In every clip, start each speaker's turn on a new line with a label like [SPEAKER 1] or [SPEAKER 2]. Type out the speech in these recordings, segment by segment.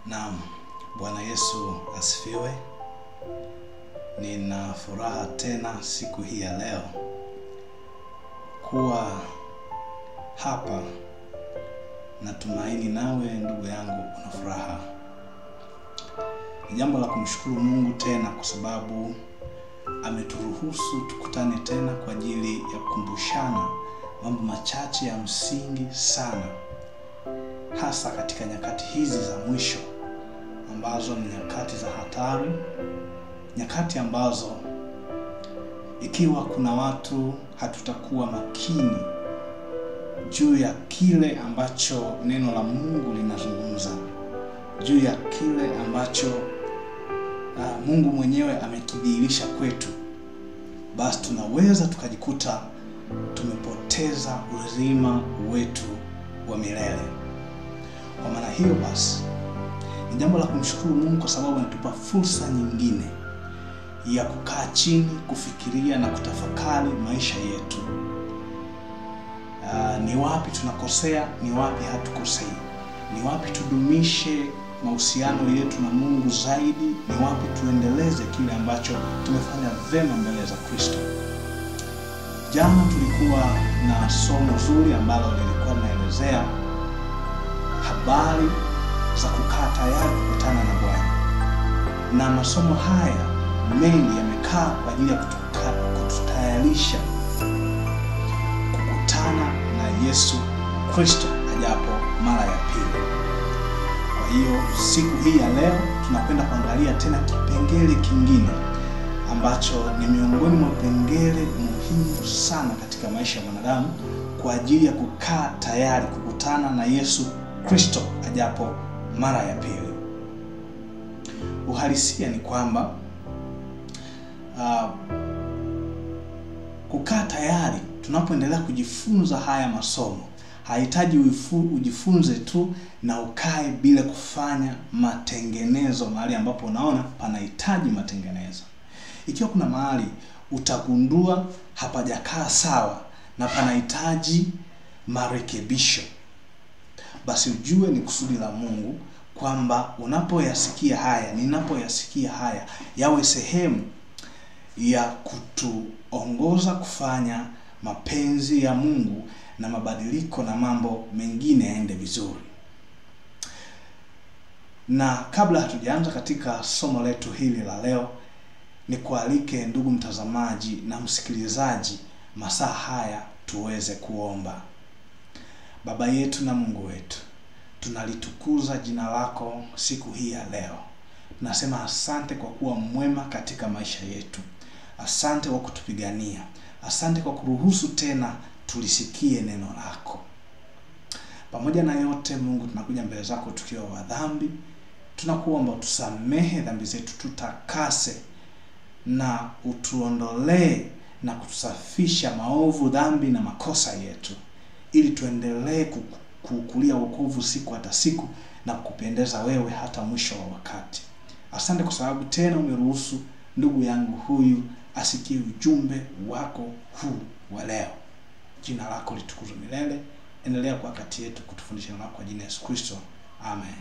[SPEAKER 1] Naam, Bwana Yesu asifiwe. Nina furaha tena siku hii ya leo kuwa hapa. Natumaini nawe ndugu yangu una furaha. Ni jambo la kumshukuru Mungu tena kwa sababu ameturuhusu tukutane tena kwa ajili ya kukumbushana mambo machache ya msingi sana, hasa katika nyakati hizi za mwisho ambazo ni nyakati za hatari, nyakati ambazo ikiwa kuna watu hatutakuwa makini juu ya kile ambacho neno la Mungu linazungumza, juu ya kile ambacho Mungu mwenyewe amekidhihirisha kwetu, basi tunaweza tukajikuta tumepoteza uzima wetu wa milele. Kwa maana hiyo basi ni jambo la kumshukuru Mungu kwa sababu anatupa fursa nyingine ya kukaa chini, kufikiria na kutafakari maisha yetu. Ni wapi tunakosea, ni wapi hatukosei, ni wapi tudumishe mahusiano yetu na Mungu zaidi, ni wapi tuendeleze kile ambacho tumefanya vema mbele za Kristo. Jana tulikuwa na somo zuri ambalo lilikuwa linaelezea habari za kukaa tayari kukutana na Bwana. Na masomo haya mengi yamekaa kwa ajili ya kututayarisha kukutana na Yesu Kristo ajapo mara ya pili. Kwa hiyo siku hii ya leo tunakwenda kuangalia tena kipengele kingine ambacho ni miongoni mwa vipengele muhimu sana katika maisha ya mwanadamu kwa ajili ya kukaa tayari kukutana na Yesu Kristo ajapo mara ya pili. Uhalisia ni kwamba kukaa tayari, tunapoendelea kujifunza haya masomo, hahitaji ujifunze tu na ukae bila kufanya matengenezo mahali ambapo unaona panahitaji matengenezo. Ikiwa kuna mahali utagundua hapajakaa sawa na panahitaji marekebisho, basi ujue ni kusudi la Mungu kwamba unapoyasikia haya, ninapoyasikia haya, yawe sehemu ya kutuongoza kufanya mapenzi ya Mungu na mabadiliko na mambo mengine yaende vizuri. Na kabla hatujaanza katika somo letu hili la leo, nikualike ndugu mtazamaji na msikilizaji, masaa haya tuweze kuomba. Baba yetu na Mungu wetu, tunalitukuza jina lako siku hii ya leo. Tunasema asante kwa kuwa mwema katika maisha yetu. Asante kwa kutupigania. Asante kwa kuruhusu tena tulisikie neno lako. Pamoja na yote Mungu, tunakuja mbele zako tukiwa wa dhambi. Tunakuomba tusamehe dhambi zetu, tutakase na utuondolee na kutusafisha maovu, dhambi na makosa yetu, ili tuendelee kukulia wokovu siku hata siku na kukupendeza wewe hata mwisho wa wakati. Asante kwa sababu tena umeruhusu ndugu yangu huyu asikie ujumbe wako huu wa leo. Jina lako litukuzwe milele. Endelea kwa kati yetu kutufundisha neno lako kwa jina la Yesu Kristo. Amen.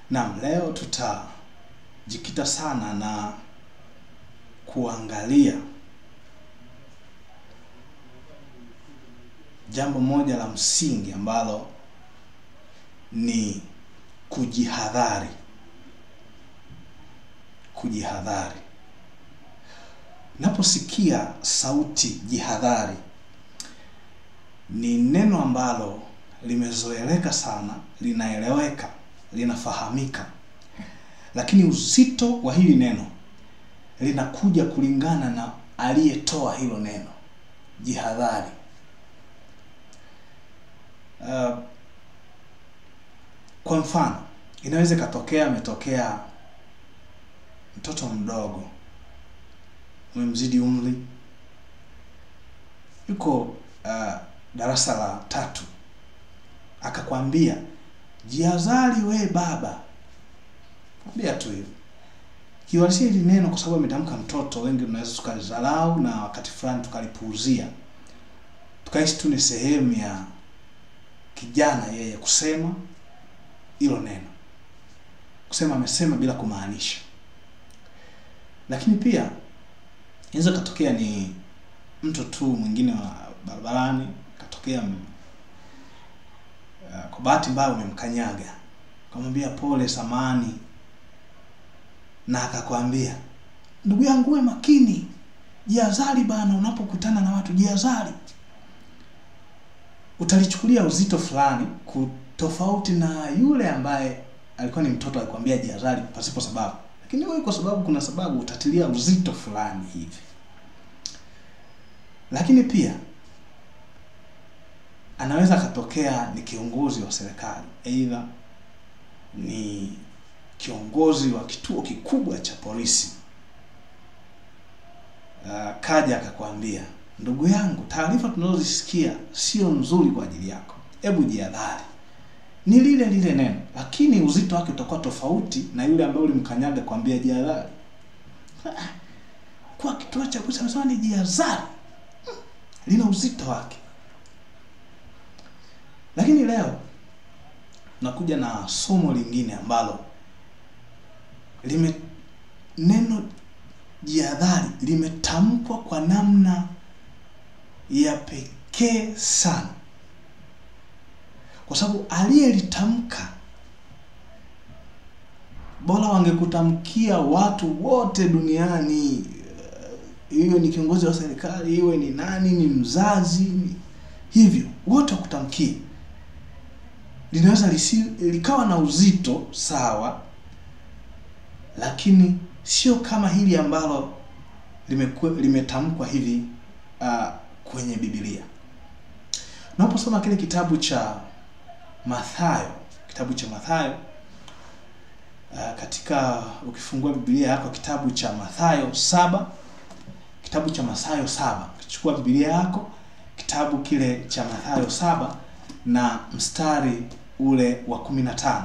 [SPEAKER 1] Naam, leo tutajikita sana na kuangalia jambo moja la msingi ambalo ni kujihadhari. Kujihadhari. Naposikia sauti jihadhari, ni neno ambalo limezoeleka sana, linaeleweka, linafahamika. Lakini uzito wa hili neno linakuja kulingana na aliyetoa hilo neno, jihadhari. Kwa mfano, inaweza ametokea mtoto mdogo, umemzidi umri, yuko darasa la 3, akakwambia jihadhari we baba. Mwambia tu hivyo. Kiwalisia hili neno kwa sababu ametamka mtoto, wengi tunaweza tukalizalau na wakati fulani tukalipuuzia. Tukaishi tu ni sehemu ya kijana yeye kusema, hilo neno, kusema amesema bila kumaanisha. Lakini pia inaweza katokea ni mtu tu mwingine wa barabarani, katokea kwa bahati mbaya umemkanyaga, kumwambia pole, samani, na akakwambia ndugu yangu uwe makini, jihadhari bana, unapokutana na watu jihadhari. Utalichukulia uzito fulani tofauti na yule ambaye alikuwa ni mtoto alikwambia jihadhari pasipo sababu. Lakini wewe kwa sababu kuna sababu utatilia uzito fulani hivi. Lakini pia anaweza katokea ni kiongozi wa serikali, aidha ni kiongozi wa kituo kikubwa cha polisi. Kaja akakwambia ndugu yangu, taarifa tunazozisikia sio nzuri kwa ajili yako, hebu jihadhari. Ni lile lile neno, lakini uzito wake utakuwa tofauti na yule ambaye ulimkanyaga kwambia jihadhari. Kwa kituo cha polisi anasema ni jihadhari, lina uzito wake. Lakini leo nakuja na somo lingine ambalo neno jihadhari limetamkwa kwa namna ya pekee sana, kwa sababu aliyelitamka bora wangekutamkia watu wote duniani, iwe ni kiongozi wa serikali, iwe ni nani, ni mzazi, hivyo wote wakutamkie. Linaweza likawa na uzito sawa, lakini sio kama hili ambalo limetamkwa hivi kwenye Biblia. Unaposoma kile kitabu cha Mathayo, katika ukifungua Biblia yako kitabu cha Mathayo 7, ukichukua Biblia yako kitabu kile cha Mathayo 7 na mstari ule wa 15.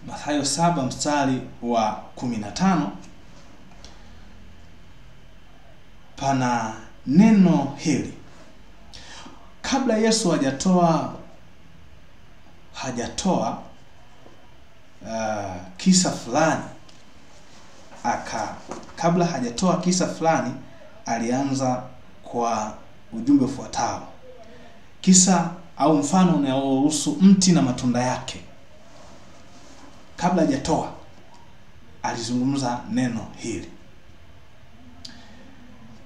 [SPEAKER 1] Mathayo 7 mstari wa 15, pana neno hili. Kabla Yesu hajatoa kisa fulani, kabla hajatoa kisa fulani alianza kwa ujumbe ufuatao. Kisa au mfano unaohusu mti na matunda yake. Kabla hajatoa alizungumza neno hili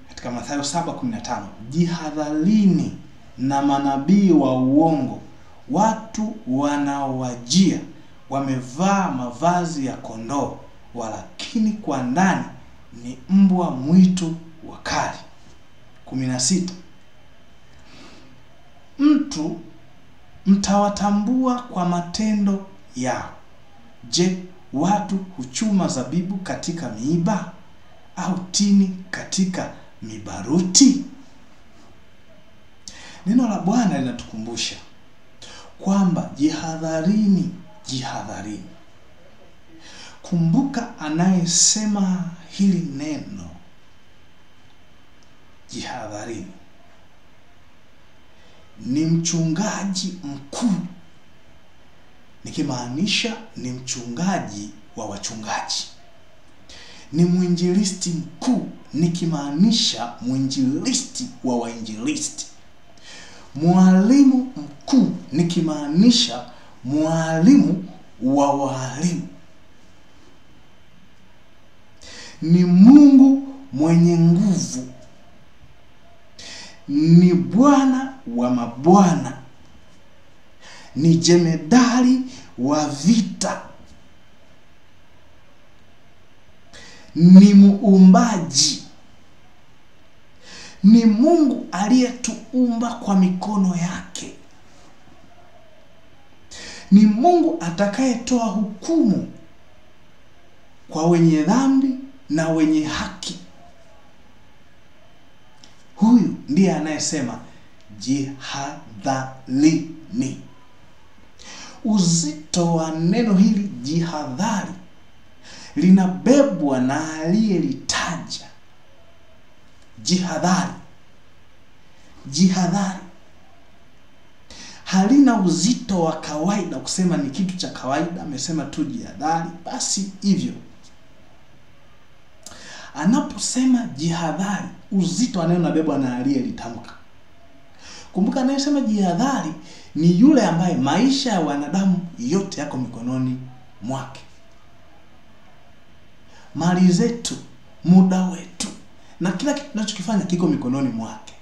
[SPEAKER 1] katika Mathayo 7:15, jihadharini na manabii wa uongo, watu wanaowajia wamevaa mavazi ya kondoo, walakini kwa ndani ni mbwa mwitu wakali. 16, mtawatambua kwa matendo yao. Je, watu huchuma zabibu katika miiba au tini katika mibaruti? Neno la Bwana linatukumbusha kwamba jihadharini. Kumbuka anayesema hili neno jihadharini ni mchungaji mkuu, nikimaanisha ni mchungaji wa wachungaji. Ni mwinjilisti mkuu, nikimaanisha mwinjilisti wa wainjilisti. Mwalimu mkuu, nikimaanisha mwalimu wa walimu. Ni Mungu mwenye nguvu, ni Bwana wa mabwana, ni jemedari wa vita, ni muumbaji, ni Mungu aliyetuumba kwa mikono yake, ni Mungu atakayetoa hukumu kwa wenye dhambi na wenye haki. Huyu ndiye anayesema jihadharini. Uzito wa neno hili jihadhari linabebwa na aliyelitaja. Jihadhari. halina uzito wa kawaida kusema ni kitu cha kawaida, amesema tu jihadhari basi hivyo. Anaposema jihadhari, uzito wa neno unabebwa na aliyelitamka. Kumbuka anayesema jihadhari ni yule ambaye maisha ya wanadamu yote yako mikononi mwake. Mali zetu, muda wetu, na kila kitu tunachokifanya kiko mikononi mwake.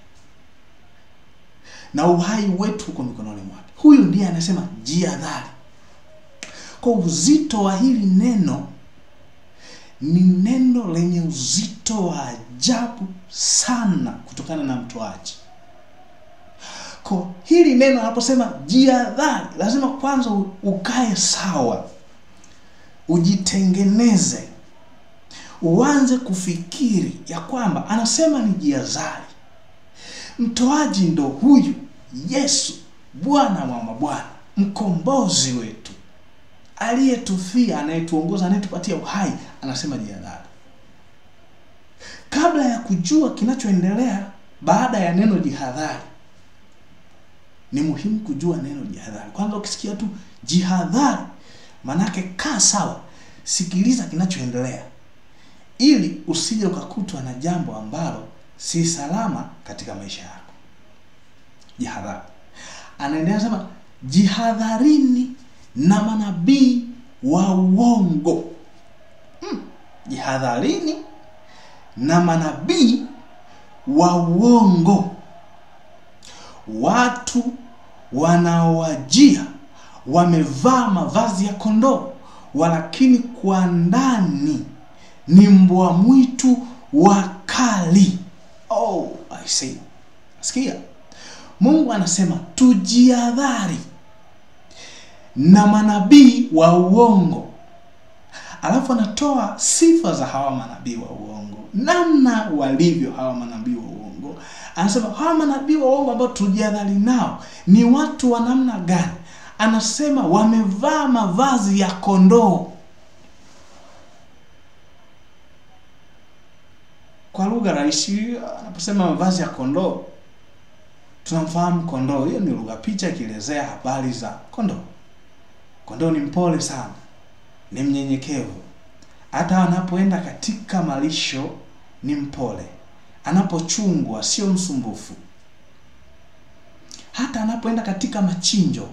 [SPEAKER 1] Na uhai wetu uko mikononi mwake. Huyu ndiye anasema jihadhari. Kwa uzito wa hili neno ni neno lenye uzito wa ajabu sana kutokana na mtoaji. Kwa hili neno anaposema jihadhari, lazima kwanza ukae sawa, ujitengeneze, uanze kufikiri ya kwamba anasema ni jihadhari. Mtoaji ndo huyu Yesu, Bwana wa mabwana, mkombozi wetu, aliyetufia, anayetuongoza, anayetupatia uhai, anasema jihadhari. Kabla ya kujua kinachoendelea baada ya neno jihadhari, ni muhimu kujua neno jihadhari. Kwanza ukisikia tu jihadhari, manake kaa sawa, sikiliza kinachoendelea, ili usije ukakutwa na jambo ambalo si salama katika maisha yako. Jihadhari. Anaendelea sema jihadharini na manabii wa uongo. Jihadharini na manabii wa uongo. Watu wanaowajia wamevaa mavazi ya kondoo, walakini kwa ndani ni mbwa mwitu wakali. Oh, I see. Sikia. Mungu anasema tujihadhari na manabii wa uongo. Alafu anatoa sifa za hawa manabii wa uongo, namna walivyo hawa manabii wa uongo. Anasema hawa manabii wa uongo ambao tujihadhari nao ni watu wa namna gani? Anasema wamevaa mavazi ya kondoo. Kwa lugha rahisi, anaposema mavazi ya kondoo, tunamfahamu kondoo. Hiyo ni lugha picha ikielezea habari za kondoo. Kondoo ni mpole sana, ni mnyenyekevu. Hata anapoenda katika malisho ni mpole. Anapochungwa sio msumbufu. Hata anapoenda katika machinjo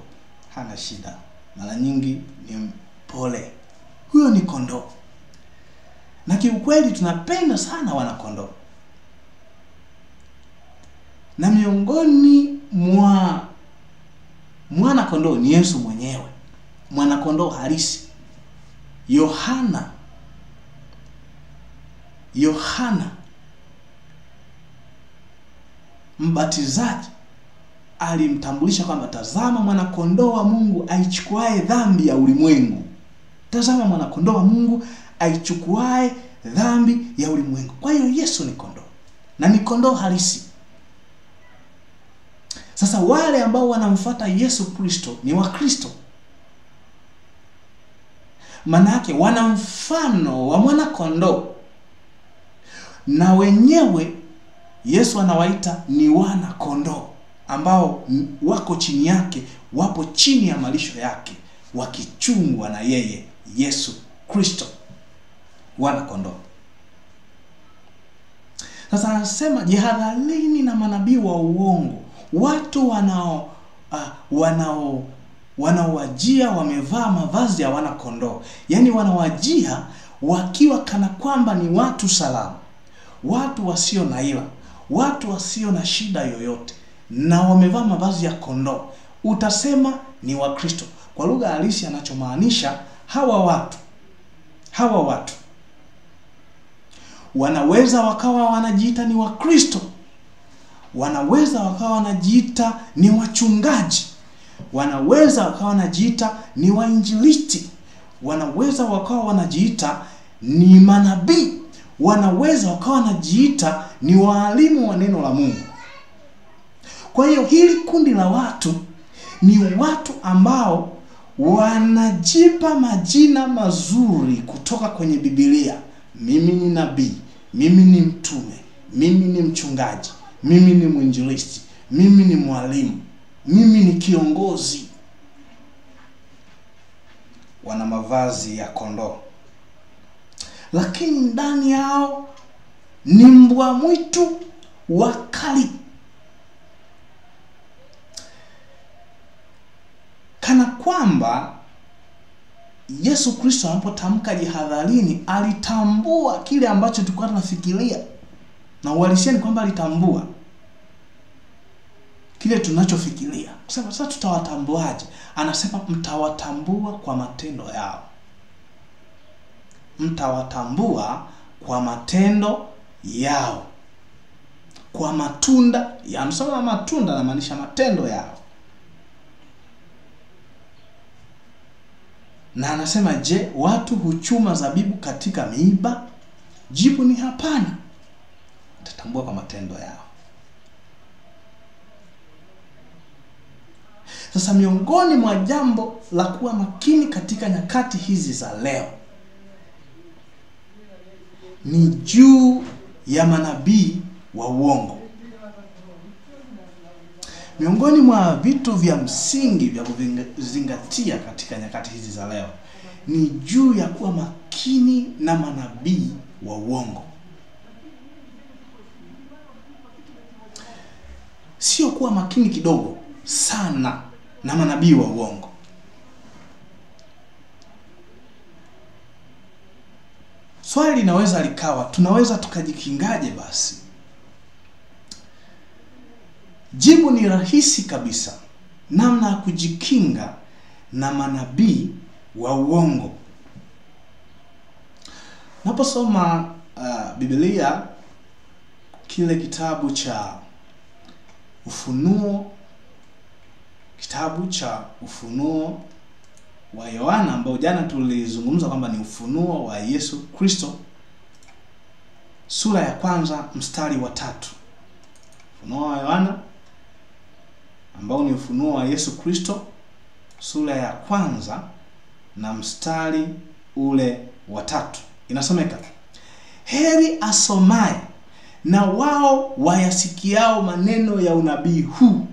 [SPEAKER 1] hana shida. Mara nyingi ni mpole. Huyo ni kondoo. Na kiukweli tunapenda sana wana kondoo. Na miongoni mwa mwana kondoo ni Yesu mwenyewe. Mwana kondoo halisi. Yohana Mbatizaji alimtambulisha kwamba tazama mwana kondoo wa Mungu aichukuae dhambi ya ulimwengu. Tazama mwana kondoo wa Mungu aichukuae dhambi ya ulimwengu. Kwa hiyo Yesu ni kondoo, na ni kondoo halisi. Sasa wale ambao wanamfuata Yesu Kristo ni Wakristo. Manake wana mfano wa mwana kondoo, na wenyewe Yesu anawaita ni wana kondoo ambao wako chini yake, wapo chini ya malisho yake, wakichungwa na yeye Yesu Kristo. Wana kondoo. Sasa anasema jihadharini na manabii wa uongo. Watu wanaowajia wamevaa mavazi ya wana kondoo. Yaani wanawajia wakiwa kana kwamba ni watu salama, watu wasio na ila, watu wasio na shida yoyote, na wamevaa mavazi ya kondoo. Utasema ni Wakristo. Kwa lugha halisi anachomaanisha hawa watu wanaweza wakawa wanajiita ni Wakristo, wanaweza wakawa wanajiita ni wachungaji, wanaweza wakawa wanajiita ni wainjilisti, wanaweza wakawa wanajiita ni manabii, wanaweza wakawa wanajiita ni waalimu wa neno la Mungu. Kwa hiyo hili kundi la watu ni watu ambao wanajipa majina mazuri kutoka kwenye Biblia. Mimi ni nabii, mimi ni mtume, mimi ni mchungaji, mimi ni mwinjilisti, mimi ni mwalimu. mimi ni kiongozi. Wana mavazi ya kondoo, lakini ndani yao ni mbwa mwitu wakali. Kana kwamba Yesu Kristo anapotamka jihadharini, alitambua kile ambacho tulikuwa tunafikiria, na uhalisia ni kwamba alitambua kile tunachofikiria. Kusema sasa tutawatambuaje? Anasema mtawatambua kwa matendo yao. Mtawatambua kwa matendo yao, kwa matunda ya. Anasema matunda anamaanisha matendo yao. Na anasema, je, watu huchuma zabibu katika miiba? Jibu ni hapana. Mtatambua kwa matendo yao. Sasa miongoni mwa jambo la kuwa makini katika nyakati hizi za leo ni juu ya manabii wa uongo. Miongoni mwa vitu vya msingi vya kuzingatia katika nyakati hizi za leo ni juu ya kuwa makini na manabii wa uongo. Sio kuwa makini kidogo, sana na manabii wa uongo. Swali linaweza likawa, tunaweza tukajikingaje basi? Jibu ni rahisi kabisa. Namna ya kujikinga na manabii wa uongo. Naposoma Biblia, kile kitabu cha Ufunuo, kitabu cha Ufunuo wa Yohana, ambao jana tulizungumza kwamba ni ufunuo wa Yesu Kristo, sura ya 1 mstari wa 3. Ufunuo wa Yohana ambao ni ufunuo wa Yesu Kristo, sura ya 1 na mstari ule wa 3. Inasomeka, heri asomaye na wao wayasikiao maneno ya unabii huu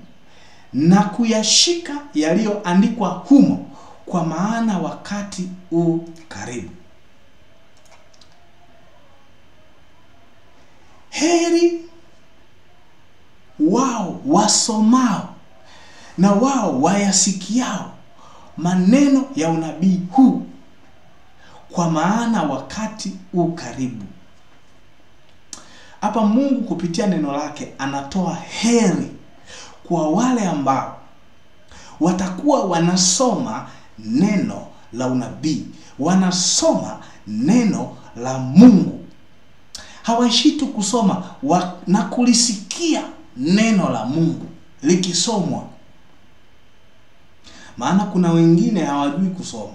[SPEAKER 1] na kuyashika yaliyoandikwa humo, kwa maana wakati u karibu. Heri wao wasomao na wao wayasikiao maneno ya unabii huu, kwa maana wakati u karibu. Hapa Mungu kupitia neno lake anatoa heri kwa wale ambao watakuwa wanasoma neno la unabii, wanasoma neno la Mungu. Hawaishi tu kusoma na kulisikia neno la Mungu likisomwa. Maana kuna wengine hawajui kusoma.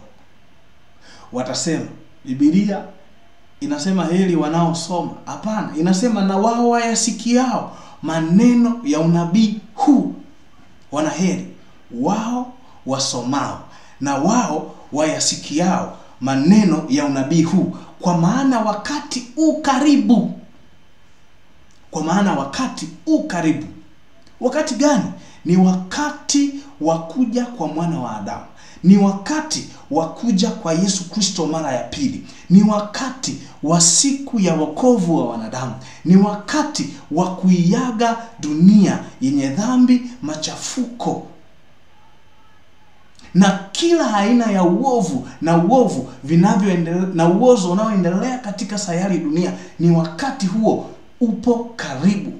[SPEAKER 1] Watasema Biblia inasema heri wanaosoma. Hapana, inasema na wao wayasikiao maneno ya unabii huu. Wanaheri wao wasomao na wao wayasikiao maneno ya unabii huu, kwa maana wakati u karibu. Kwa maana wakati u karibu. Wakati gani? Ni wakati wa kuja kwa mwana wa Adamu. Ni wakati wa kuja kwa Yesu Kristo mara ya pili. Ni wakati wa siku ya wokovu wa wanadamu. Ni wakati wa kuiaga dunia yenye dhambi, machafuko na kila aina ya uovu vinavyoendelea na uozo unaoendelea katika sayari dunia. Ni wakati huo upo karibu.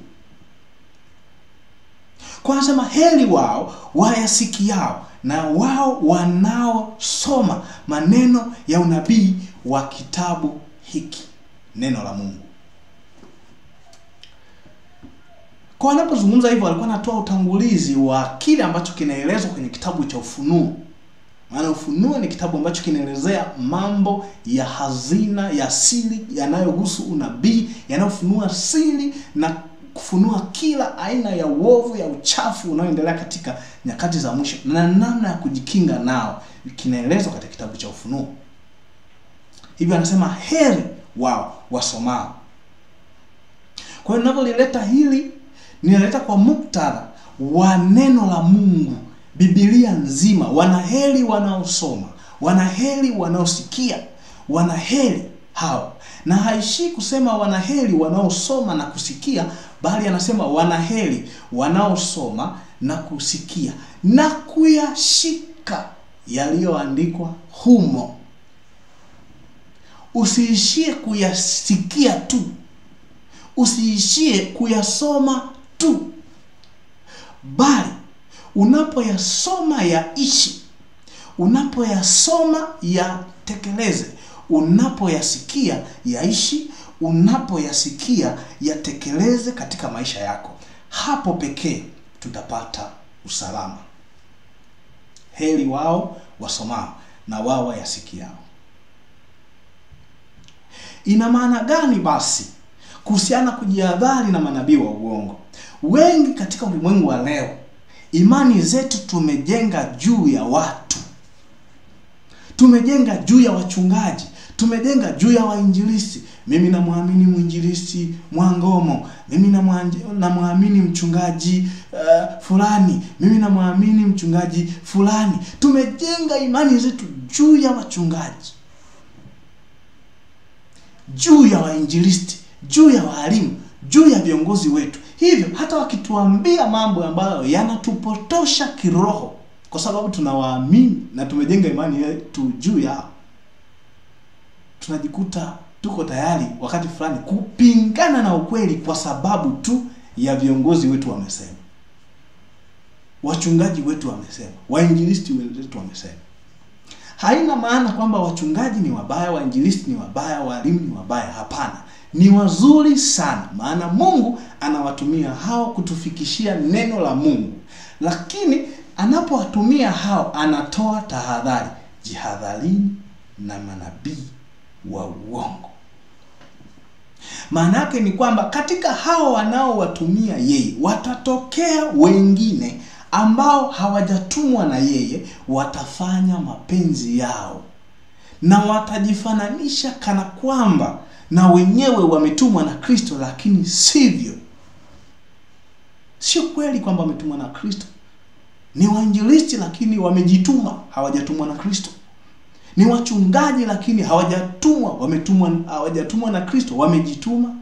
[SPEAKER 1] Kwa nasema heri wao wayasikiao na wao wanaosoma maneno ya unabii wa kitabu hiki, neno la Mungu. Kwa anapozungumza hivyo alikuwa anatoa utangulizi wa kile ambacho kinaelezwa kwenye kitabu cha Ufunuo. Maana Ufunuo ni kitabu ambacho kinaelezea mambo ya hazina ya siri yanayohusu unabii, yanayofunua siri na kufunua kila aina ya uovu, ya uchafu unaoendelea katika nyakati za mwisho na namna ya kujikinga nao. Kinaelezwa katika kitabu cha Ufunuo. Hivyo anasema heri wao wasomao. Kwa hiyo ninavyolileta hili, ninaleta kwa muktadha wa neno la Mungu, Biblia nzima. Wanaheri wanaosoma, wanaheri wanaosikia, wanaheri hao. Na haishi kusema wanaheri wanaosoma na kusikia, bali anasema wanaheri wanaosoma na kusikia na kuyashika yaliyoandikwa humo. Usiishie kuyasikia tu, usiishie kuyasoma tu, bali unapoyasoma yaishi, unapoyasoma yatekeleze, unapoyasikia yaishi, unapoyasikia yatekeleze katika maisha yako. Hapo pekee tutapata usalama. Heri wao wasomao na wao wayasikiao. Ina maana gani basi kuhusiana kujihadhari na manabii wa uongo? Wengi katika ulimwengu wa leo, imani zetu tumejenga juu ya watu. Tumejenga juu ya wachungaji, tumejenga juu ya wainjilisti. Mimi namwamini mwinjilisti Mwangomo, mimi namwamini mchungaji fulani, mimi namwamini mchungaji fulani. Tumejenga imani zetu juu ya wachungaji, juu ya wainjilisti, juu ya walimu, juu ya viongozi wetu. Hivyo hata wakituambia mambo ambayo yanatupotosha kiroho, kwa sababu tunawaamini na tumejenga imani yetu juu yao, tunajikuta tuko tayari wakati fulani kupingana na ukweli kwa sababu tu ya viongozi wetu wamesema, wachungaji wetu wamesema, wainjilisti wetu wamesema. Haina maana kwamba wachungaji ni wabaya, wainjilisti ni wabaya, walimu ni wabaya. Hapana, ni wazuri sana, maana Mungu anawatumia hao kutufikishia neno la Mungu. Lakini anapowatumia hao, anatoa tahadhari: jihadharini na manabii wa uongo. Maana yake ni kwamba katika hao wanaowatumia yeye, watatokea wengine ambao hawajatumwa na yeye, watafanya mapenzi yao na watajifananisha kana kwamba na wenyewe wametumwa na Kristo, lakini sivyo. Sio kweli kwamba wametumwa na Kristo. Ni wainjilisti lakini wamejituma, hawajatumwa na Kristo. Ni wachungaji lakini hawajatumwa na Kristo, wamejituma.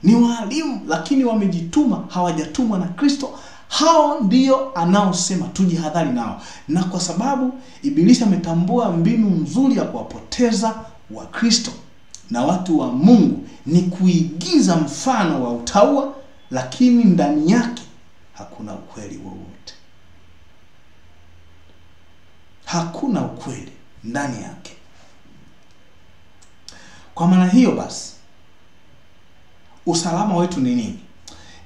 [SPEAKER 1] Ni walimu lakini wamejituma, hawajatumwa na Kristo. Hao ndio anaosema tujihadhari nao. Na kwa sababu Ibilisi ametambua mbinu nzuri ya kuwapoteza wa Kristo na watu wa Mungu ni kuigiza mfano wa utaua, lakini ndani yake hakuna ukweli wowote. Hakuna ukweli ndani yake. Kwa maana hiyo basi, usalama wetu ni nini?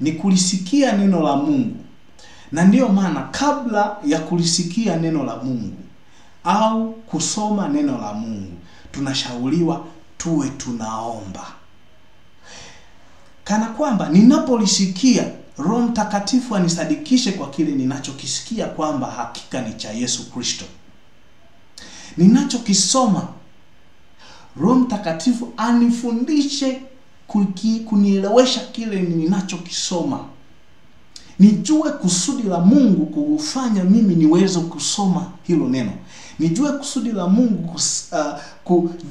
[SPEAKER 1] Ni kulisikia neno la Mungu. Na ndiyo maana kabla ya kulisikia neno la Mungu au kusoma neno la Mungu, tunashauriwa tuwe tunaomba. Kana kwamba ninapolisikia, Roho Mtakatifu anisadikishe kwa kile ninachokisikia kwamba hakika ni cha Yesu Kristo. Ninachokisoma, Roho Mtakatifu anifundishe kunielewesha kile ninachokisoma. Nijue kusudi la Mungu kufanya mimi niweze kusoma hilo neno. Nijue kusudi la Mungu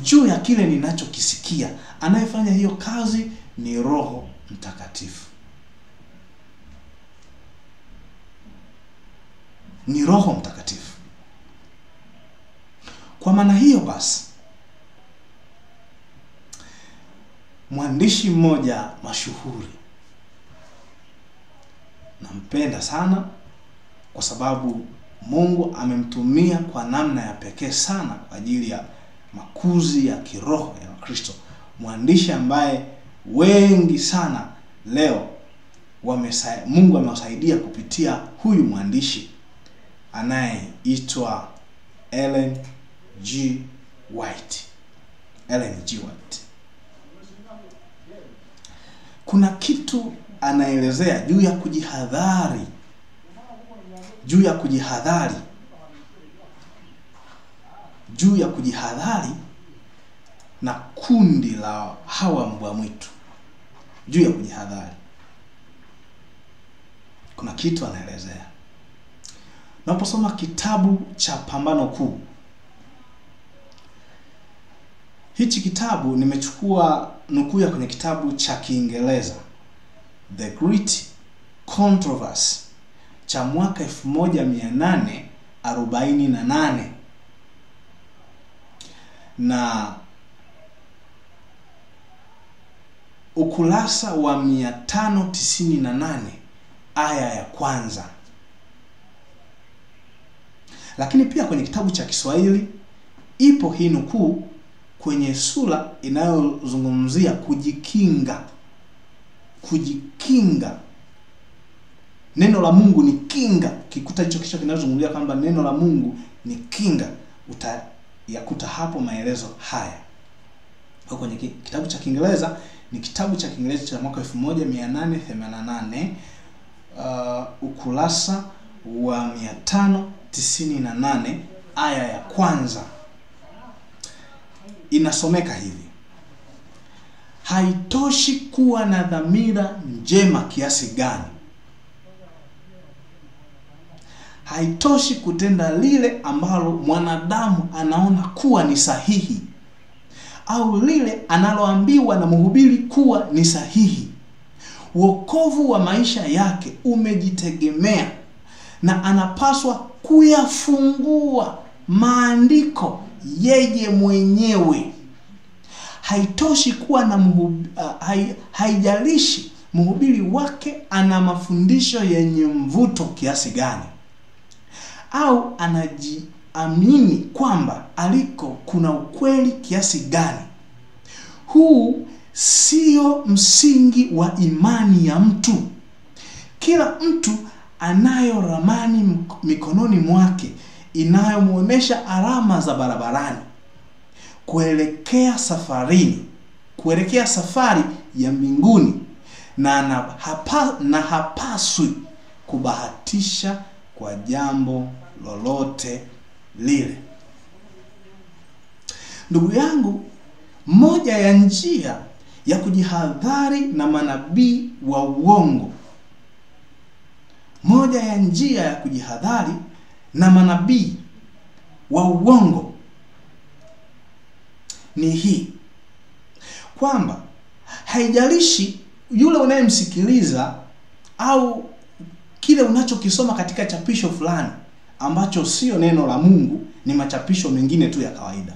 [SPEAKER 1] juu ya kile ninachokisikia. Anayefanya hiyo kazi ni Roho Mtakatifu. Ni Roho Mtakatifu. Kwa maana hiyo basi, mwandishi mmoja mashuhuri, nampenda sana kwa sababu Mungu amemtumia kwa namna ya pekee sana kwa ajili ya makuzi ya kiroho ya Kristo. Mwandishi ambaye wengi sana leo Mungu amewasaidia kupitia huyu mwandishi anayeitwa Ellen G. White. Ellen G. White. Kuna kitu anaelezea juu ya kujihadhari. Juu ya kujihadhari na kundi la hawa mbwa mwitu. Juu ya kujihadhari. kuna kitu anaelezea. Naposoma kitabu cha Pambano Kuu, hichi kitabu nimechukua nukuu ya kwenye kitabu cha Kiingereza The Great Controversy cha mwaka 1848 na ukurasa wa 598 aya ya kwanza. Lakini pia kwenye kitabu cha Kiswahili ipo hii nukuu kwenye sura inayozungumzia kujikinga. Kujikinga. Neno la Mungu ni kinga. Kikuta hicho kichwa kinazungumzia kwamba neno la Mungu ni kinga, utayakuta hapo maelezo haya. Kwa kwenye kitabu cha Kiingereza ni kitabu cha Kiingereza cha mwaka 1888 ukurasa wa 598 aya ya kwanza. Inasomeka hivi: haitoshi kuwa na dhamira njema kiasi gani, haitoshi kutenda lile ambalo mwanadamu anaona kuwa ni sahihi au lile analoambiwa na mhubiri kuwa ni sahihi. Wokovu wa maisha yake umejitegemea na anapaswa kuyafungua maandiko yeye mwenyewe. Haitoshi kuwa na haijalishi mhubiri wake ana mafundisho yenye mvuto kiasi gani au anajiamini kwamba aliko kuna ukweli kiasi gani. Huu sio msingi wa imani ya mtu. Kila mtu anayo ramani mikononi mwake inayomuonesha alama za barabarani kuelekea safari ya mbinguni, na hapaswi kubahatisha kwa jambo lolote lile. Ndugu yangu, moja ya njia ya kujihadhari na manabii wa uongo, moja ya njia ya kujihadhari na manabii wa uongo ni hii, kwamba haijalishi yule unayemsikiliza au kile unachokisoma katika chapisho fulani ambacho sio neno la Mungu, ni machapisho mengine tu ya kawaida.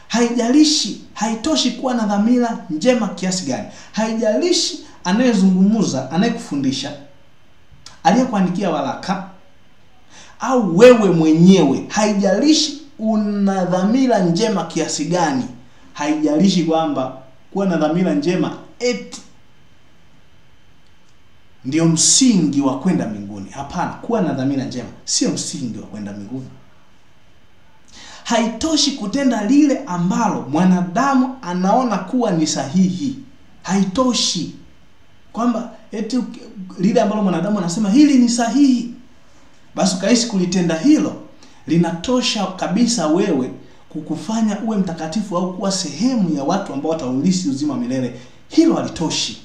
[SPEAKER 1] Haijalishi, haitoshi kuwa na dhamira njema kiasi gani. Haijalishi anayezungumza, anayekufundisha, aliyekuandikia waraka au wewe mwenyewe, haijalishi una dhamira njema kiasi gani. Haijalishi kwamba kuwa na dhamira njema eti ndio msingi wa kwenda mbinguni. Hapana, kuwa na dhamira njema sio msingi wa kwenda mbinguni. Haitoshi kutenda lile ambalo mwanadamu anaona kuwa ni sahihi. Haitoshi kwamba eti lile ambalo mwanadamu anasema hili ni sahihi, basi ukaishi kulitenda hilo, linatosha kabisa wewe kukufanya uwe mtakatifu au kuwa sehemu ya watu ambao wataurithi uzima milele. Hilo halitoshi.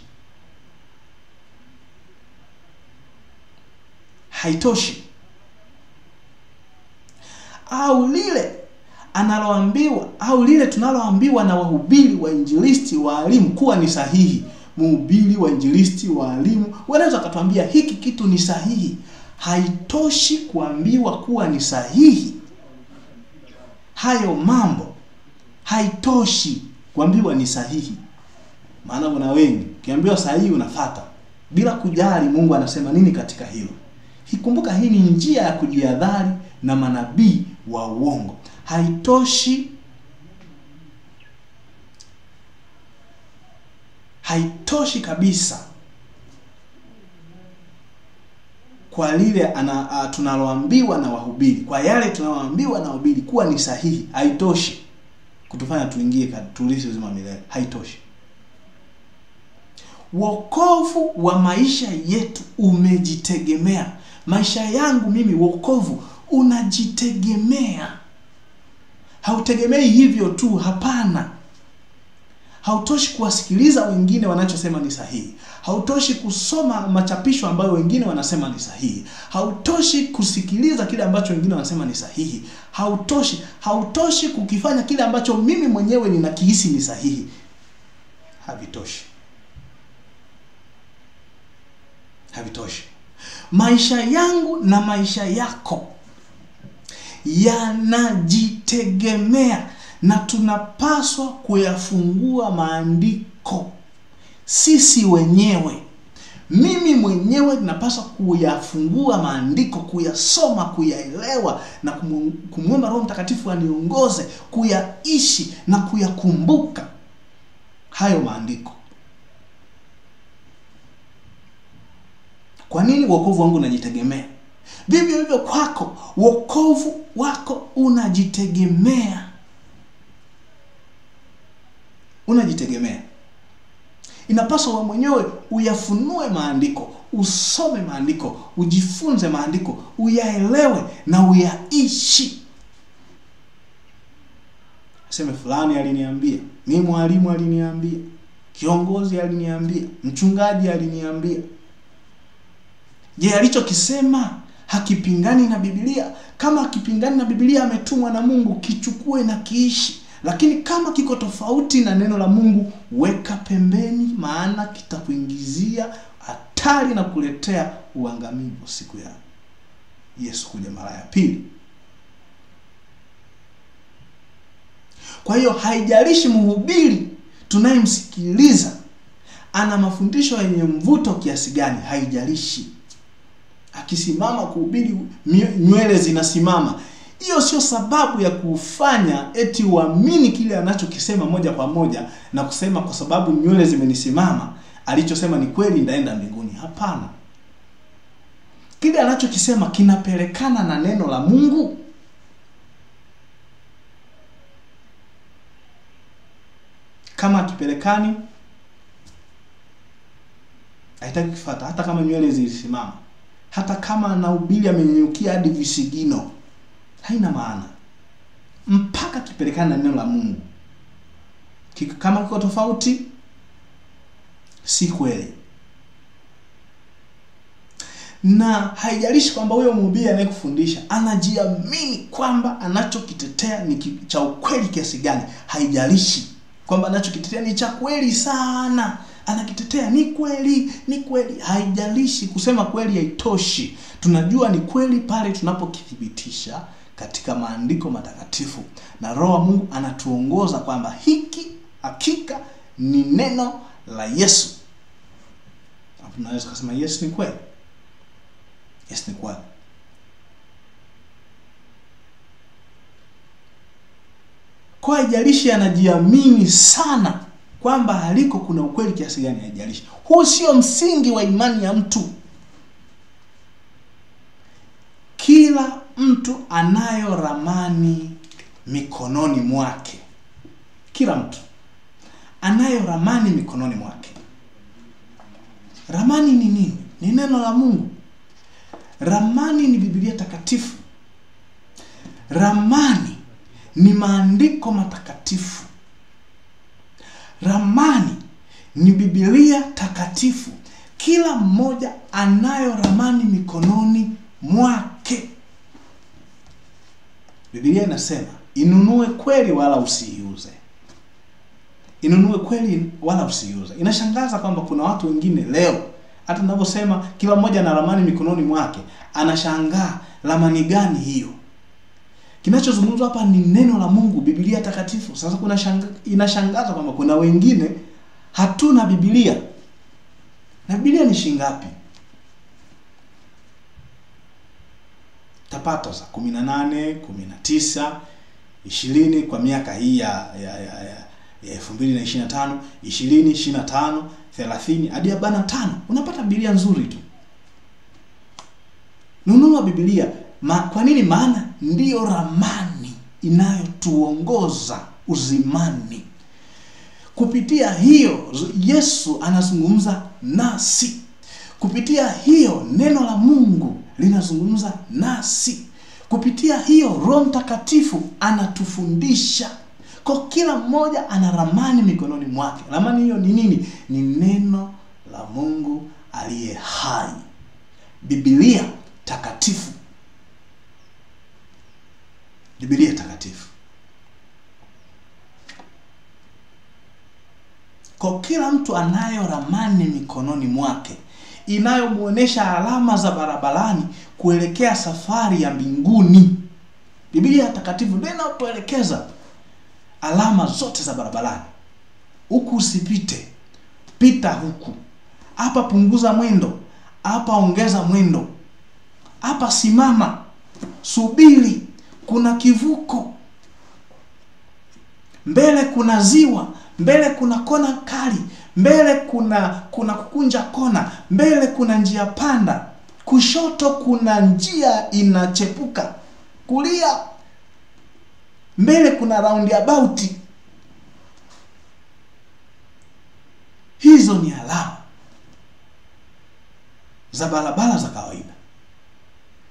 [SPEAKER 1] Haitoshi. Au lile analoambiwa au lile tunaloambiwa na wahubiri, wainjilisti, waalimu kuwa ni sahihi. Mhubiri, wainjilisti, waalimu wanaweza kutuambia hiki kitu ni sahihi. Haitoshi kuambiwa kuwa ni sahihi. Hayo mambo haitoshi kuambiwa ni sahihi. Maana kuna wengi ukiambiwa sahihi unafuata bila kujali Mungu anasema nini katika hilo. Hikumbuka, hii ni njia ya kujihadhari na manabii wa uongo. Haitoshi. Haitoshi kabisa kwa lile tunaloambiwa na wahubiri, kwa yale tunaloambiwa na wahubiri kuwa ni sahihi. Haitoshi kutufanya tuingie tulisi uzima milele. Haitoshi. Wokovu wa maisha yetu umejitegemea. Maisha yangu mimi, wokovu unajitegemea. Hautegemei hivyo tu, hapana. Hautoshi kuwasikiliza wengine wanachosema ni sahihi. Hautoshi kusoma machapisho ambayo wengine wanasema ni sahihi. Hautoshi kusikiliza kile ambacho wengine wanasema ni sahihi. Hautoshi kukifanya kile ambacho mimi mwenyewe ninakihisi ni sahihi. Havitoshi. Havitoshi. Maisha yangu na maisha yako yanajitegemea, na tunapaswa kuyafungua maandiko sisi wenyewe. Mimi mwenyewe ninapaswa kuyafungua maandiko, kuyasoma, kuyaelewa na kumwomba Roho Mtakatifu aniongoze kuyaishi na kuyakumbuka hayo maandiko. Kwa nini wokovu wangu unajitegemea? Vivyo hivyo kwako, wokovu wako unajitegemea. Unajitegemea. Inapaswa wewe mwenyewe uyafunue maandiko, usome maandiko, ujifunze maandiko, uyaelewe na uyaishi. Sema fulani aliniambia, mimi mwalimu aliniambia, kiongozi aliniambia, mchungaji aliniambia. Je, alichokisema hakipingani na Biblia? Kama hakipingani na Biblia, ametumwa na Mungu, kichukue na kiishi. Lakini kama kiko tofauti na neno la Mungu, weka pembeni, maana kitakuingizia hatari na kuletea uangamivu siku ya Yesu kuja mara ya pili. Kwa hiyo haijalishi mhubiri tunayemsikiliza ana mafundisho yenye mvuto kiasi gani, haijalishi. Akisimama kuhubiri nywele zinasimama, hiyo sio sababu ya kufanya eti uamini kile anachokisema moja kwa moja na kusema kwa sababu nywele zimenisimama alichosema ni kweli ndaenda mbinguni. Hapana. Kile anachokisema kinapelekana na neno la Mungu. Kama akipelekani, haitaki kufuata. Hata kama nywele zilisimama, hata kama anahubiri amenyukia hadi visigino, haina maana mpaka kipelekana na neno la Mungu. Kama kiko tofauti, si kweli. Na haijalishi kwamba huyo mhubiri anayekufundisha anajiamini kwamba anachokitetea ni cha ukweli kiasi gani. Haijalishi kwamba anachokitetea ni cha kweli sana, anakitetea ni kweli, ni kweli. Haijalishi, kusema kweli haitoshi. Tunajua ni kweli pale tunapokithibitisha katika maandiko matakatifu, na Roho wa Mungu anatuongoza kwamba hiki hakika ni neno la Yesu. Hapo tunaweza kusema yes, ni kweli. Yes, ni kweli. Kwa haijalishi anajiamini sana kwamba haliko kuna ukweli kiasi gani, haijalishi. Huu sio msingi wa imani ya mtu. Kila mtu anayo ramani mikononi mwake. Kila mtu anayo ramani mikononi mwake. Ramani ni nini? Ni neno la Mungu. Ramani ni Biblia takatifu. Ramani ni maandiko matakatifu. Ramani ni Biblia takatifu. Kila mmoja anayo ramani mikononi mwake. Biblia inasema, inunue kweli wala usiiuze. Inunue kweli wala usiiuze. Inashangaza kwamba kuna watu wengine leo, hata ninaposema kila mmoja ana ramani mikononi mwake, anashangaa ramani gani hiyo? Kinachozungumzwa hapa ni neno la Mungu, Biblia takatifu. Sasa inashangaza kwamba kuna wengine hatuna Biblia. Na Biblia ni shingapi? Tapata za 18, 19, 20 kwa miaka hii ya 2025, 20, 25, 30 hadi 45. Unapata Biblia nzuri tu. Nunua Biblia. Kwa nini? Maana ndiyo ramani inayotuongoza uzimani. Kupitia hiyo Yesu anazungumza nasi. Kupitia hiyo neno la Mungu linazungumza nasi. Kupitia hiyo Roho Mtakatifu anatufundisha. Kwa kila mmoja ana ramani mikononi mwake. Ramani hiyo ni nini? Ni neno la Mungu aliye hai. Biblia takatifu. Biblia takatifu. Kwa kila mtu anayo ramani mikononi mwake inayomuonesha alama za barabarani kuelekea safari ya mbinguni. Biblia takatifu ndio inatuelekeza alama zote za barabarani. Huku usipite, pita huku. Hapa punguza mwendo, hapa ongeza mwendo. Hapa simama, subiri, kuna kivuko. Mbele kuna ziwa, mbele kuna kona kali, mbele kuna kukunja kona, mbele kuna njia panda, kushoto kuna njia inachepuka, kulia mbele kuna roundabout. Hizo ni alama za barabara za kawaida.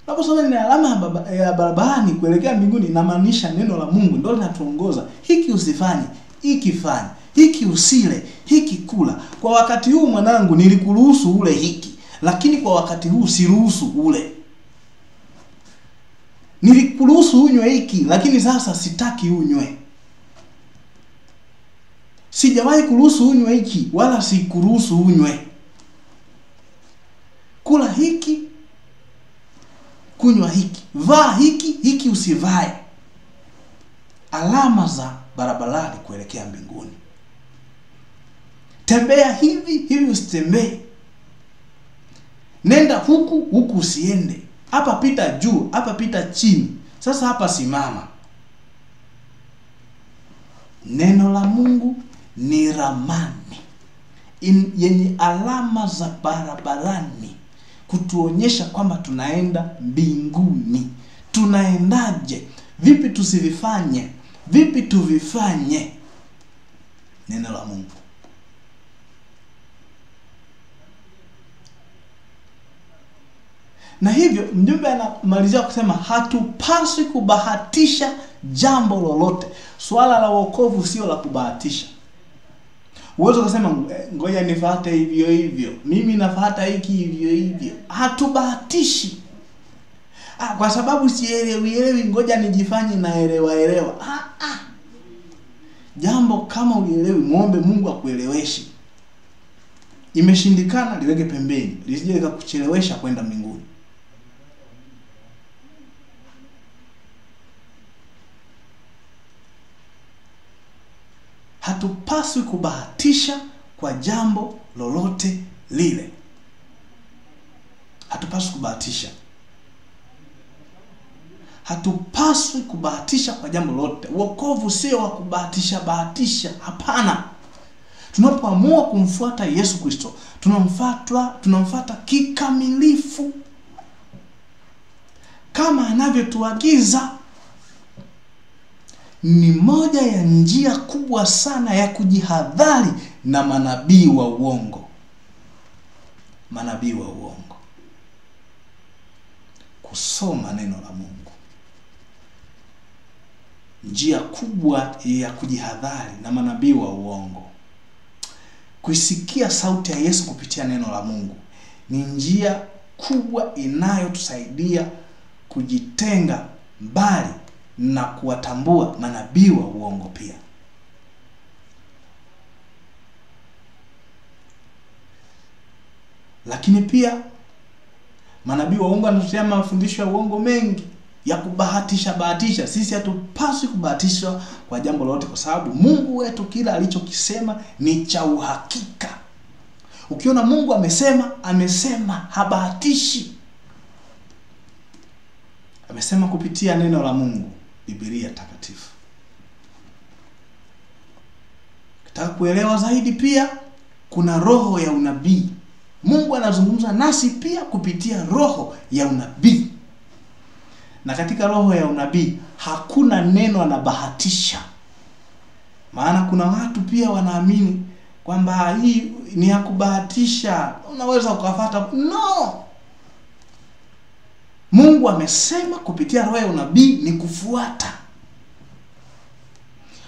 [SPEAKER 1] Naposema ni alama ya barabarani kuelekea mbinguni, inamaanisha neno la Mungu ndio linatuongoza. Hiki usifanye, hiki fanye, hiki usile, hiki kula. Kwa wakati huu mwanangu nilikuruhusu ule hiki, lakini kwa wakati huu siruhusu ule. Nilikuruhusu unywe hiki, lakini sasa sitaki unywe. Sijawahi kuruhusu unywe hiki, wala sikuruhusu unywe. Kula hiki, kunywa hiki, vaa hiki, hiki usivae. Alama za barabarani kuelekea mbinguni. Tembea hivi, hivi usitembee. Nenda huku, huku usiende. Hapa pita juu, hapa pita chini. Sasa hapa simama. Neno la Mungu ni ramani yenye alama za barabarani kutuonyesha kwamba tunaenda mbinguni. Tunaendaje? Vipi tusivifanye? Vipi tuvifanye? Neno la Mungu. Na hivyo mjumbe anamalizia kusema hatupaswi kubahatisha jambo lolote. Swala la wokovu sio la kubahatisha. Uwezo kusema ngoja nifuate hivyo hivyo, mimi nafuata hiki hivyo hivyo. Hatubahatishi. Kwa sababu sielewi ngoja nijifanye naelewa. Jambo kama ulielewi, muombe Mungu akueleweshe. Imeshindikana, liweke pembeni, lisije likakuchelewesha kwenda mbinguni. Hatupaswi kubahatisha kwa jambo lolote lile. Hatupaswi kubahatisha. Hatupaswi kubahatisha kwa jambo lolote. Wokovu sio wa kubahatisha, hapana. Tunapoamua kumfuata Yesu Kristo, tunamfuata kikamilifu kama anavyotuagiza. Ni moja ya njia kubwa sana ya kujihadhari na manabii wa uongo. Manabii wa uongo. Kusoma neno la Mungu. Njia kubwa ya kujihadhari na manabii wa uongo. Kuisikia sauti ya Yesu kupitia neno la Mungu ni njia kubwa inayotusaidia kujitenga mbali na kuwatambua manabii wa uongo pia. Lakini pia manabii wa uongo wanatutia mafundisho ya uongo mengi ya kubahatisha. Sisi hatupaswi kubahatisha kwa jambo lolote, kwa sababu Mungu wetu kila alichokisema ni cha uhakika. Ukiona Mungu amesema, habahatishi. Amesema kupitia neno la Mungu, Biblia takatifu. Ukitaka kuelewa zaidi pia kuna roho ya unabii. Mungu anazungumza nasi pia kupitia roho ya unabii. Na katika roho ya unabii hakuna neno anabahatisha. Maana kuna watu pia wanaamini kwamba hii ni ya kubahatisha, unaweza ukafuata. No. Mungu amesema kupitia roho ya unabii ni kufuata.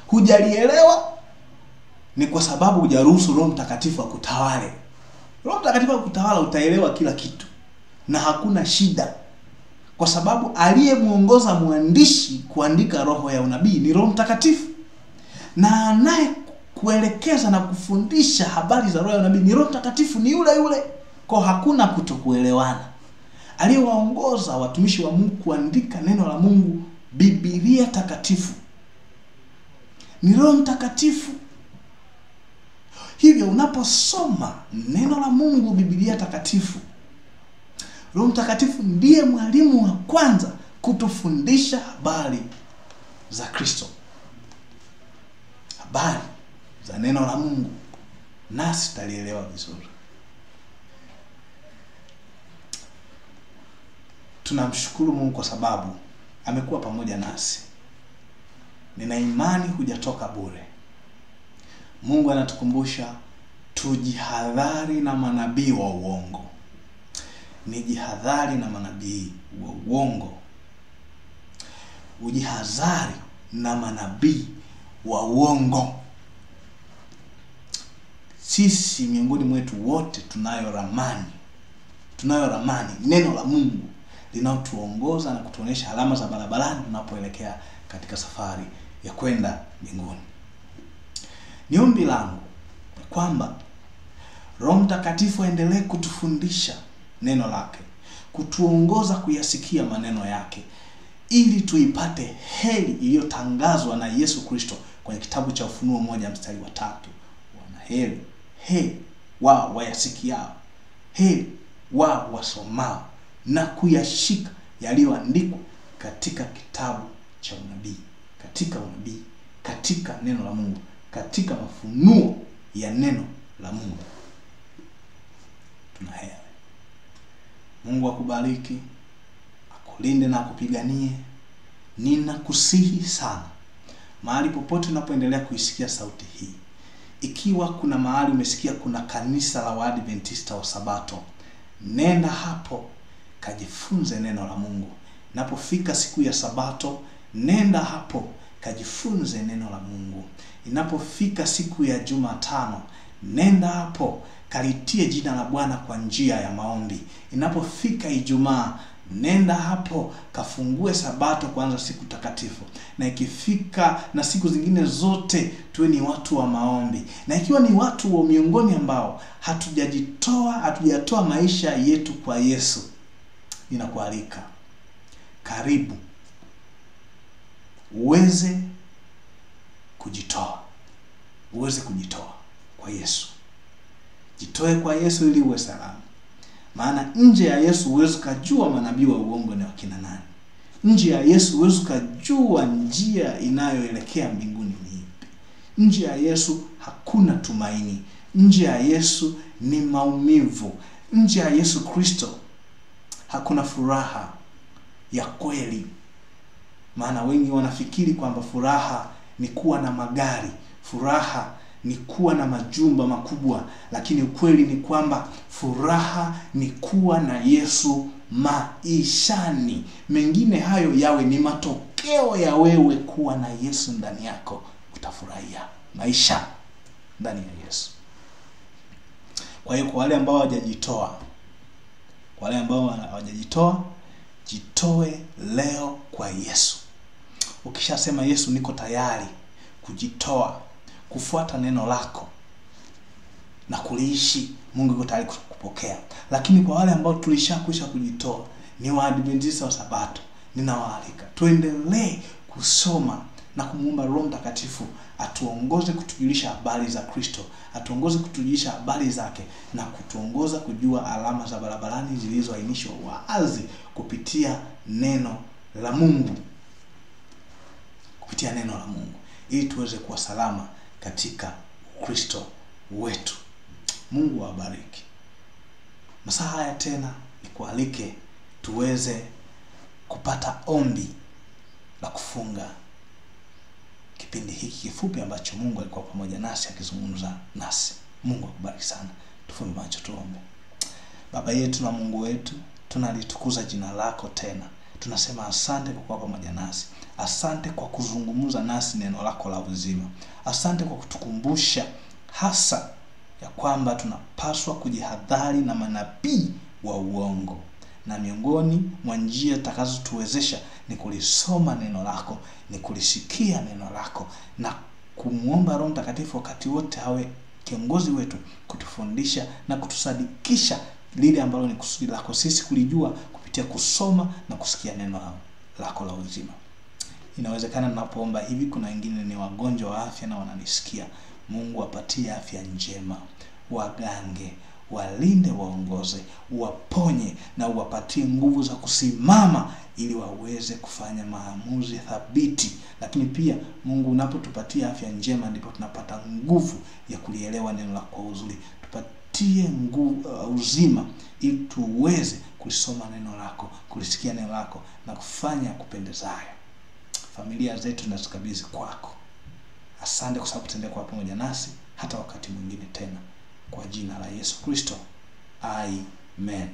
[SPEAKER 1] hujalielewa, ni kwa sababu hujaruhusu Roho Mtakatifu akutawale. Roho Mtakatifu akutawala, utaelewa kila kitu na hakuna shida, kwa sababu aliyemuongoza mwandishi kuandika roho ya unabii ni Roho Mtakatifu, na anaye kuelekeza na kufundisha habari za roho ya unabii ni Roho Mtakatifu, ni yule yule. Kwa hakuna kutokuelewana. Aliyewaongoza watumishi wa Mungu kuandika neno la Mungu, Biblia takatifu, ni Roho Mtakatifu. Hivyo unaposoma neno la Mungu, Biblia takatifu, Roho Mtakatifu ndiye mwalimu wa kwanza kutufundisha habari za Kristo, habari za neno la Mungu, nasi tutalielewa vizuri. Tunamshukuru Mungu kwa sababu amekuwa pamoja nasi. Nina imani hujatoka bure. Mungu anatukumbusha tujihadhari na manabii wa uongo. Nijihadhari na manabii wa uongo. Ujihadhari na manabii wa uongo. Sisi miongoni mwetu wote tunayo ramani. Tunayo ramani, neno la Mungu linalotuongoza na kutuonesha alama za barabarani tunapoelekea katika safari ya kwenda mbinguni. Ni ombi langu kwamba Roho Mtakatifu aendelee kutufundisha neno lake, kutuongoza kuyasikia maneno yake, ili tuipate heri iliyotangazwa na Yesu Kristo kwenye kitabu cha Ufunuo 1:3. Wanaheri, heri wao wayasikiao, heri wao wasomao na kuyashika yaliyoandikwa katika kitabu cha unabii, katika unabii, katika neno la Mungu, katika mafunuo ya neno la Mungu. Tunaheri. Mungu akubariki, akulinde na akupiganie. Ninakusihi sana, mahali popote unapoendelea kuisikia sauti hii, ikiwa kuna mahali umesikia kuna kanisa la Waadventista wa Sabato, nenda hapo kajifunze neno la Mungu. Inapofika siku ya Sabato, nenda hapo kajifunze neno la Mungu. Inapofika siku ya Jumatano, nenda hapo kalitie jina la Bwana kwa njia ya maombi. Inapofika Ijumaa, nenda hapo kafungue Sabato kuanza siku takatifu. Na ikifika na siku zingine zote, tuwe ni watu wa maombi. Na ikiwa ni watu wa miongoni ambao hatujatoa maisha yetu kwa Yesu, ninakualika, karibu uweze kujitoa kwa Yesu. Jitoe kwa Yesu ili uwe salama. Maana nje ya Yesu huwezi kujua manabii wa uongo ni wakina nani. Nje ya Yesu huwezi kujua njia inayoelekea mbinguni ni ipi. Nje ya Yesu hakuna tumaini. Nje ya Yesu ni maumivu. Nje ya Yesu Kristo hakuna furaha ya kweli. Maana wengi wanafikiri kwamba furaha ni kuwa na magari, furaha ni kuwa na majumba makubwa, lakini ukweli ni kwamba furaha ni kuwa na Yesu maishani. Mengine hayo yawe ni matokeo ya wewe kuwa na Yesu ndani yako. Utafurahia maisha ndani ya Yesu. Kwa hiyo kwa wale ambao hawajajitoa, jitoe leo kwa Yesu. Ukishasema Yesu, niko tayari kujitoa, kufuata neno lako na kuliishi, Mungu yuko tayari kukupokea. Lakini kwa wale ambao tulishakwisha kujitoa, ni Waadventista wa Sabato, ninawaalika tuendelee kusoma na kumuomba Roho Mtakatifu atuongoze kutujulisha habari za Kristo, atuongoze kutujulisha habari zake, na kutuongoza kujua alama za barabarani zilizoainishwa wazi kupitia neno la Mungu. Kupitia neno la Mungu, ili tuweze kuwa salama katika Kristo wetu. Mungu awabariki. Masaa haya tena nikualike tuweze kupata ombi la kufunga kipindi hiki kifupi ambacho Mungu alikuwa pamoja nasi akizungumza nasi. Mungu akubariki sana. Tufumbe macho tuombe. Baba yetu na Mungu wetu, tunalitukuza jina lako tena Tunasema asante kwa kuwa pamoja nasi. Asante kwa kuzungumza nasi neno lako la uzima. Asante kwa kutukumbusha hasa ya kwamba tunapaswa kujihadhari na manabii wa uongo. Na miongoni mwa njia takazotuwezesha ni kulisoma neno lako, ni kulisikia neno lako, na kumuomba Roho Mtakatifu wakati wote awe kiongozi wetu, kutufundisha na kutusadikisha lile ambalo ni kusudi lako sisi kulijua kupitia kusoma na kusikia neno lako la uzima. Inawezekana ninapoomba hivi kuna wengine ni wagonjwa wa afya na wananisikia. Mungu apatie afya njema, wagange, walinde, waongoze, waponye na uwapatie nguvu za kusimama ili waweze kufanya maamuzi thabiti. Lakini pia Mungu, unapotupatia afya njema ndipo tunapata nguvu ya kulielewa neno lako kwa uzuri. Tupatie nguvu, uzima, ili tuweze kulisoma neno lako, kulisikia neno lako na kufanya kupendezayo. Familia zetu tunazikabidhi kwako. Asante kwa sababu utaendelea kuwa pamoja nasi hata wakati mwingine tena. Kwa jina la Yesu Kristo. Amen.